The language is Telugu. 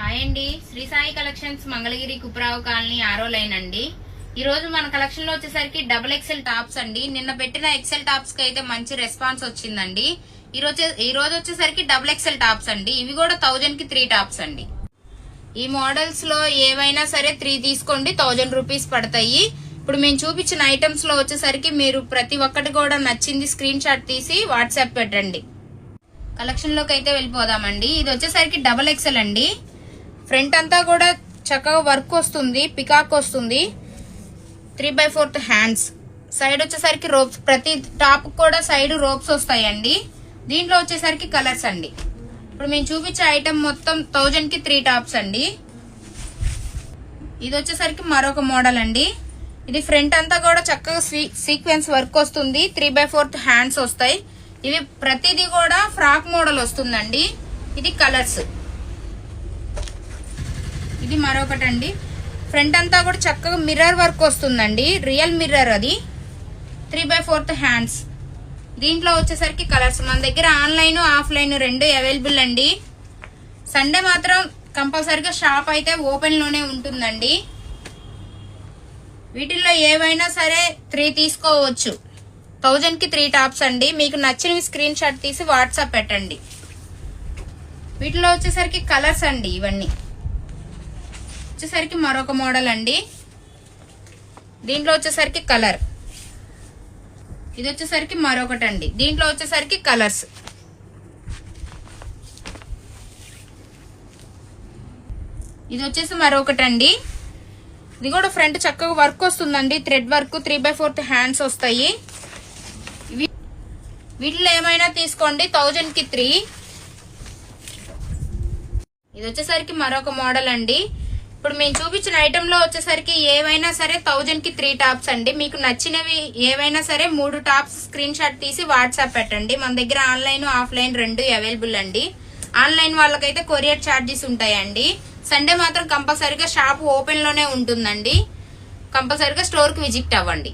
హాయ్ అండి, శ్రీ సాయి కలెక్షన్స్ మంగళగిరి కుప్రావు కాలనీ 6వ లైన్ అండి. ఈ రోజు మన కలెక్షన్ లో వచ్చేసరికి డబుల్ ఎక్సెల్ టాప్స్ అండి. నిన్న పెట్టిన ఎక్సెల్ టాప్స్ కి అయితే మంచి రెస్పాన్స్ వచ్చిందండి. ఈ రోజు వచ్చేసరికి డబుల్ ఎక్సెల్ టాప్స్ అండి. ఇవి కూడా 1000 కి 3 టాప్స్ అండి. ఈ మోడల్స్ లో ఏవైనా సరే 3 తీసుకోండి, 1000 రూపీస్ పడతాయి. ఇప్పుడు మేము చూపించిన ఐటమ్స్ లో వచ్చేసరికి మీరు ప్రతి ఒక్కటి కూడా నచ్చింది స్క్రీన్ షాట్ తీసి వాట్సాప్ పెట్టండి. కలెక్షన్ లోకి అయితే వెళ్ళిపోదామండి. ఇది వచ్చేసరికి డబుల్ ఎక్సెల్ అండి. ఫ్రంట్ అంతా కూడా చక్కగా వర్క్ వస్తుంది, పికాక్ వస్తుంది, 3/4 హ్యాండ్స్. సైడ్ వచ్చేసరికి రోప్స్, ప్రతి టాప్ కూడా సైడ్ రోప్స్ వస్తాయండి. దీంట్లో వచ్చేసరికి కలర్స్ అండి. ఇప్పుడు మేము చూపించే ఐటమ్ మొత్తం 1000 కి 3 టాప్స్ అండి. ఇది వచ్చేసరికి మరొక మోడల్ అండి. ఇది ఫ్రంట్ అంతా కూడా చక్కగా సీక్వెన్స్ వర్క్ వస్తుంది, 3/4 హ్యాండ్స్ వస్తాయి. ఇవి ప్రతిదీ కూడా ఫ్రాక్ మోడల్ వస్తుందండి. ఇది కలర్స్. ఇది మరొకటండి. ఫ్రంట్ అంతా కూడా చక్కగా మిర్రర్ వర్క్ వస్తుందండి, రియల్ మిర్రర్. అది 3/4 హ్యాండ్స్. దీంట్లో వచ్చేసరికి కలర్స్. మన దగ్గర ఆన్లైన్ ఆఫ్లైన్ రెండు అవైలబుల్ అండి. సండే మాత్రం కంపల్సరిగా షాప్ అయితే ఓపెన్ లోనే ఉంటుందండి. వీటిల్లో ఏవైనా సరే 3 తీసుకోవచ్చు. 1000 కి 3 టాప్స్ అండి. మీకు నచ్చినవి స్క్రీన్ షాట్ తీసి వాట్సాప్ పెట్టండి. వీటిలో వచ్చేసరికి కలర్స్ అండి. ఇవన్నీ వచ్చేసరికి మరొక మోడల్ అండి. దీంట్లో వచ్చేసరికి కలర్. ఇది వచ్చేసరికి మరొకటి అండి. దీంట్లో వచ్చేసరికి కలర్స్. ఇది వచ్చేసి మరొకటి అండి. ఇది కూడా ఫ్రంట్ చక్కగా వర్క్ వస్తుందండి, థ్రెడ్ వర్క్, 3/4 హ్యాండ్స్ వస్తాయి. వీటిలో ఏమైనా తీసుకోండి, 1000 కి 3. ఇది వచ్చేసరికి మరొక మోడల్ అండి. ఇప్పుడు మేము చూపించిన ఐటమ్ లో వచ్చేసరికి ఏవైనా సరే 1000 కి 3 టాప్స్ అండి. మీకు నచ్చినవి ఏవైనా సరే 3 టాప్స్ స్క్రీన్ షాట్ తీసి వాట్సాప్ పెట్టండి. మన దగ్గర ఆన్లైన్ ఆఫ్లైన్ రెండు అవైలబుల్ అండి. ఆన్లైన్ వాళ్ళకైతే కొరియర్ ఛార్జెస్ ఉంటాయండి. సండే మాత్రం కంపల్సరీగా షాప్ ఓపెన్ లోనే ఉంటుందండి. కంపల్సరీగా స్టోర్ కి విజిట్ అవ్వండి.